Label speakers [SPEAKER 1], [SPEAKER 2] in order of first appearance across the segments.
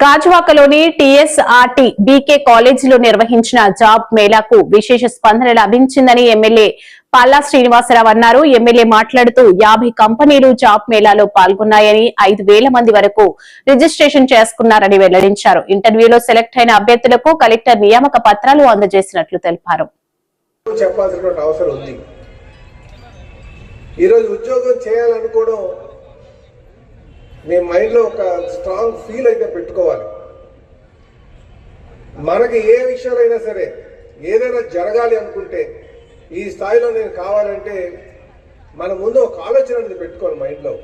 [SPEAKER 1] గాజువాకలోని టీఎస్ఆర్టీ BK కాలేజీలో నిర్వహించిన job మేళాకు విశేష స్పందన లభించిందని ఎమ్మెల్యే పల్లా శ్రీనివాసరావు అన్నారు. ఎమ్మెల్యే మాట్లాడుతూ 50 కంపెనీలు జాబ్ మేళాలో పాల్గొన్నాయని 5,000 మంది వరకు రిజిస్ట్రేషన్ చేసుకున్నారని వెల్లడించారు. ఇంటర్వ్యూలో సెలెక్ట్ అయిన అభ్యర్థులకు కలెక్టర్ నియామక పత్రాలు అందజేసినట్లు తెలిపారు.
[SPEAKER 2] మీ మైండ్లో ఒక స్ట్రాంగ్ ఫీల్ అయితే పెట్టుకోవాలి. మనకి ఏ విషయాలైనా సరే ఏదైనా జరగాలి అనుకుంటే ఈ స్థాయిలో నేను కావాలంటే మన ముందు ఒక ఆలోచన అనేది పెట్టుకోవాలి మైండ్లో.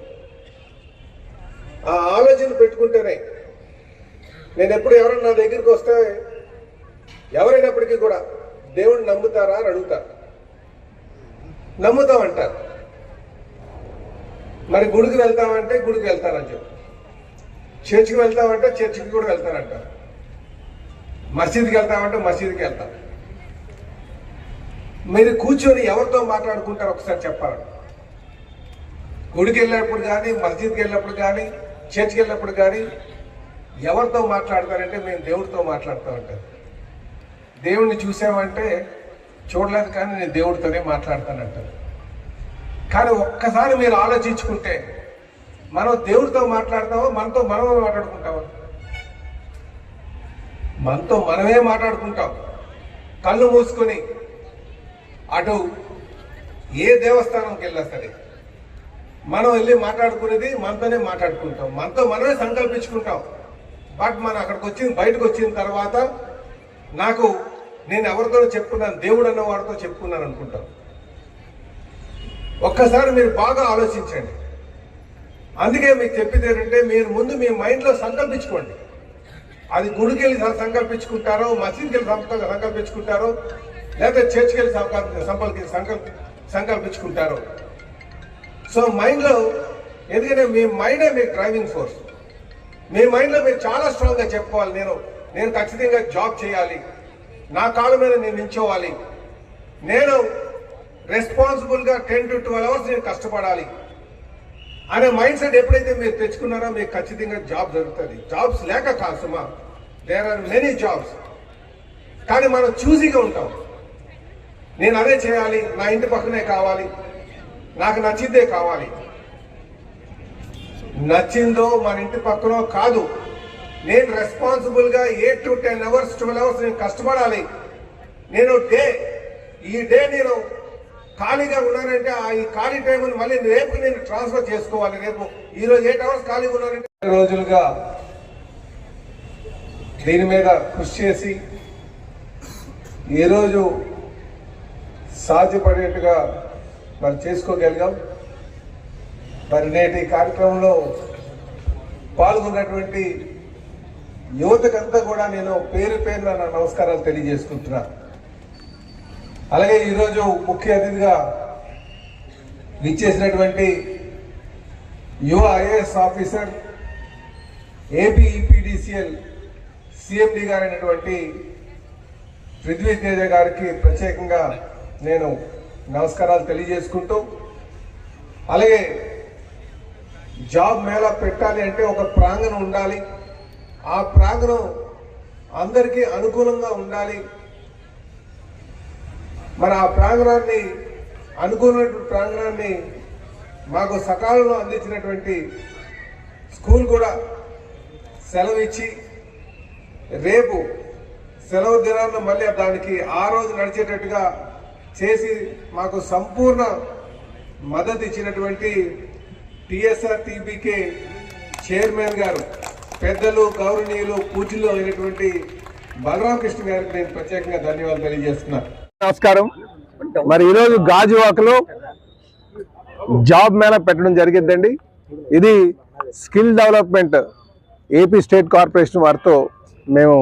[SPEAKER 2] ఆ ఆలోచన పెట్టుకుంటేనే నేను ఎప్పుడు ఎవరైనా నా దగ్గరికి వస్తే ఎవరైనప్పటికీ కూడా దేవుడిని నమ్ముతారా అని అడుగుతారు. నమ్ముతామంటారు. మరి గుడికి వెళ్తామంటే గుడికి వెళ్తానని చెప్పి, చర్చికి వెళ్తామంటే చర్చికి కూడా వెళ్తానంటారు, మసీదుకి వెళ్తామంటే మసీదుకి వెళ్తాం. మీరు కూర్చొని ఎవరితో మాట్లాడుకుంటారు ఒకసారి చెప్పాలి. గుడికి వెళ్ళినప్పుడు కానీ, మసీదుకి వెళ్ళినప్పుడు కానీ, చర్చికి వెళ్ళినప్పుడు కానీ ఎవరితో మాట్లాడతారంటే మేము దేవుడితో మాట్లాడతామంటారు. దేవుడిని చూసామంటే చూడలేదు కానీ నేను దేవుడితోనే మాట్లాడతానంటారు. కానీ ఒక్కసారి మీరు ఆలోచించుకుంటే మనం దేవుడితో మాట్లాడతామో మనతో మనమే మాట్లాడుకుంటామో? మనతో మనమే మాట్లాడుకుంటాం. కళ్ళు మూసుకొని అటు ఏ దేవస్థానంకి వెళ్ళా సరే మనం వెళ్ళి మాట్లాడుకునేది మనతోనే మాట్లాడుకుంటాం, మనతో మనమే సంకల్పించుకుంటాం. బట్ మనం అక్కడికి బయటకు వచ్చిన తర్వాత నేను ఎవరితో చెప్పుకున్నాను, దేవుడు అన్న వాడితో చెప్పుకున్నాను అనుకుంటాం. ఒక్కసారి మీరు బాగా ఆలోచించండి. అందుకే మీకు చెప్పేది ఏంటంటే మీరు ముందు మీ మైండ్లో సంకల్పించుకోండి. అది గుడికి వెళ్ళి సంకల్పించుకుంటారో, మసీద్కి వెళ్ళి సంకల్పించుకుంటారో, లేకపోతే చర్చ్కి వెళ్ళి సంకల్పించుకుంటారో. సో మైండ్లో, ఎందుకంటే మీ మైండే మీకు డ్రైవింగ్ ఫోర్స్. మీ మైండ్లో మీరు చాలా స్ట్రాంగ్గా చెప్పుకోవాలి, నేను ఖచ్చితంగా జాబ్ చేయాలి, నా కాళ్ళ మీద నేను నిల్చోవాలి, నేను రెస్పాన్సిబుల్గా 10 to 12 hours నేను కష్టపడాలి అనే మైండ్ సెట్ ఎప్పుడైతే మీరు తెచ్చుకున్నారో మీకు ఖచ్చితంగా జాబ్ దొరుకుతుంది. జాబ్స్ లేక కాదు సుమా, దేర్ ఆర్ మెనీ జాబ్స్. కానీ మనం చూజీగా ఉంటాం. నేను అదే చేయాలి, నా ఇంటి పక్కనే కావాలి, నాకు నచ్చిందే కావాలి. నచ్చిందో మన ఇంటి పక్కనో కాదు, నేను రెస్పాన్సిబుల్గా 8 to 10 hours 12 hours నేను కష్టపడాలి. ఈ డే నేను ఖాళీగా ఉన్నానంటే ఈ ఖాళీ టైంని మళ్ళీ రేపు నేను ట్రాన్స్ఫర్ చేసుకోవాలి. రేపు ఈరోజు 8 hours ఖాళీగా ఉన్నానంటే రోజులుగా దీని మీద కృషి చేసి ఈరోజు సాధ్యపడేట్టుగా మరి చేసుకోగలిగాం. మరి నేటి కార్యక్రమంలో పాల్గొన్నటువంటి యువతకంతా కూడా నేను పేరు పేరున నా నమస్కారాలు తెలియజేసుకుంటున్నా. అలాగే ఈరోజు ముఖ్య అతిథిగా విచ్చేసినటువంటి యువ IAS officer AP EPDCL CMD గారైనటువంటి పృథ్వీ తేజ గారికి ప్రత్యేకంగా నేను నమస్కారాలు తెలియజేసుకుంటూ, అలాగే జాబ్ మేళా పెట్టాలి అంటే ఒక ప్రాంగణం ఉండాలి, ఆ ప్రాంగణం అందరికీ అనుకూలంగా ఉండాలి. మరి ఆ ప్రాంగణాన్ని, అనుకున్నటువంటి ప్రాంగణాన్ని మాకు సకాలంలో అందించినటువంటి స్కూల్ కూడా సెలవు ఇచ్చి రేపు సెలవు దినాల్లో మళ్ళీ దానికి ఆ రోజు నడిచేటట్టుగా చేసి మాకు సంపూర్ణ మద్దతు ఇచ్చినటువంటి టీఎస్ఆర్టీబీకే చైర్మన్ గారు, పెద్దలు, గౌరవనీయులు, పూజలు అయినటువంటి బలరామకృష్ణ గారికి నేను ప్రత్యేకంగా ధన్యవాదాలు తెలియజేస్తున్నాను.
[SPEAKER 3] నమస్కారం. మరి ఈరోజు గాజువాకలో జాబ్ మేళా పెట్టడం జరిగిందండి. ఇది skill development AP state corporation వారితో మేము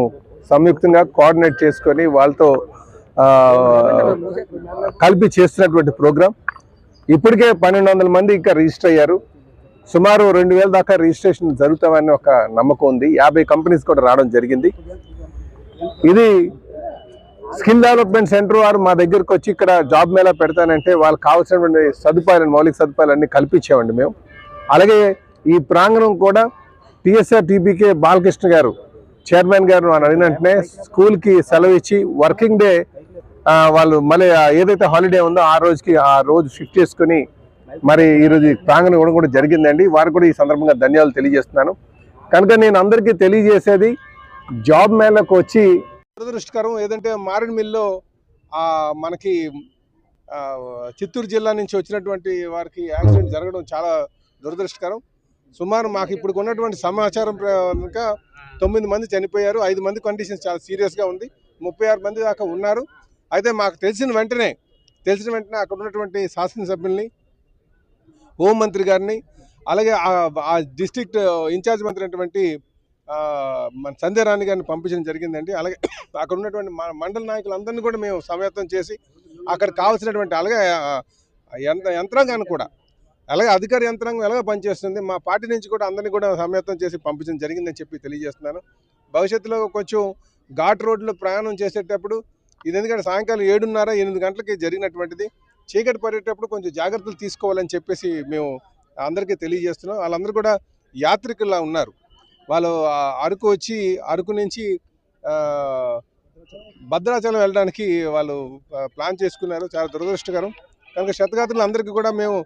[SPEAKER 3] సంయుక్తంగా కోఆర్డినేట్ చేసుకొని వాళ్ళతో కలిపి చేస్తున్నటువంటి ప్రోగ్రాం. ఇప్పటికే 1,200 మంది ఇంకా రిజిస్టర్ అయ్యారు. సుమారు 2,000 దాకా రిజిస్ట్రేషన్ జరుగుతామని ఒక నమ్మకం ఉంది. 50 కంపెనీస్ కూడా రావడం జరిగింది. ఇది స్కిల్ డెవలప్మెంట్ సెంటర్ వారు మా దగ్గరకు వచ్చి ఇక్కడ జాబ్ మేళా పెడతానంటే వాళ్ళకి కావాల్సినటువంటి సదుపాయాలను, మౌలిక సదుపాయాలన్నీ కల్పించామండి మేము. అలాగే ఈ ప్రాంగణం కూడా టిఎస్ఆర్ టీబీకే బాలకృష్ణ గారు చైర్మన్ గారు అని అడిగిన వెంటనే స్కూల్కి సెలవు ఇచ్చి వర్కింగ్ డే వాళ్ళు మళ్ళీ ఏదైతే హాలిడే ఉందో ఆ రోజు షిఫ్ట్ చేసుకుని మరి ఈరోజు ప్రాంగణం ఇవ్వడం కూడా జరిగిందండి. వారికి కూడా ఈ సందర్భంగా ధన్యవాదాలు తెలియజేస్తున్నాను. కనుక నేను అందరికీ తెలియజేసేది, జాబ్ మేళకు వచ్చి దురదృష్టకరం ఏదంటే మారేడుమిల్లిలో మనకి చిత్తూరు జిల్లా నుంచి వచ్చినటువంటి వారికి యాక్సిడెంట్ జరగడం చాలా దురదృష్టకరం. సుమారు మాకు ఇప్పుడు ఉన్నటువంటి సమాచారం కనుక 9 మంది చనిపోయారు, 5 మంది కండిషన్స్ చాలా సీరియస్గా ఉంది, 36 మంది దాకా ఉన్నారు. అయితే మాకు తెలిసిన వెంటనే అక్కడ ఉన్నటువంటి శాసనసభ్యుల్ని, హోంమంత్రి గారిని, అలాగే ఆ డిస్ట్రిక్ట్ ఇన్ఛార్జ్ మంత్రి అయినటువంటి మన సంధ్య రాణి గారిని పంపించడం జరిగిందండి. అలాగే అక్కడ ఉన్నటువంటి మండల నాయకులందరినీ కూడా మేము సమాయత్తం చేసి అక్కడ కావాల్సినటువంటి అలాగే యంత్రాంగాన్ని కూడా, అలాగే అధికార యంత్రాంగం ఎలాగ పనిచేస్తుంది, మా పార్టీ నుంచి కూడా అందరినీ కూడా సమాయత్తం చేసి పంపించడం జరిగిందని చెప్పి తెలియజేస్తున్నాను. భవిష్యత్తులో కొంచెం ఘాట్ రోడ్లో ప్రయాణం చేసేటప్పుడు ఇది ఎందుకంటే సాయంకాలం 7:30-8 గంటలకి జరిగినటువంటిది, చీకటి పడేటప్పుడు కొంచెం జాగ్రత్తలు తీసుకోవాలని చెప్పేసి మేము అందరికీ తెలియజేస్తున్నాం. వాళ్ళందరూ కూడా యాత్రికుల్లా ఉన్నారు. వాళ్ళు అరకు నుంచి భద్రాచలం వెళ్ళడానికి వాళ్ళు ప్లాన్ చేసుకున్నారు. చాలా దురదృష్టకరం. కనుక క్షతగాత్రులు అందరికీ కూడా మేము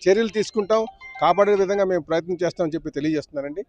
[SPEAKER 3] చర్యలు తీసుకుంటాం, కాపాడే విధంగా మేము ప్రయత్నం చేస్తామని చెప్పి తెలియజేస్తున్నారండి.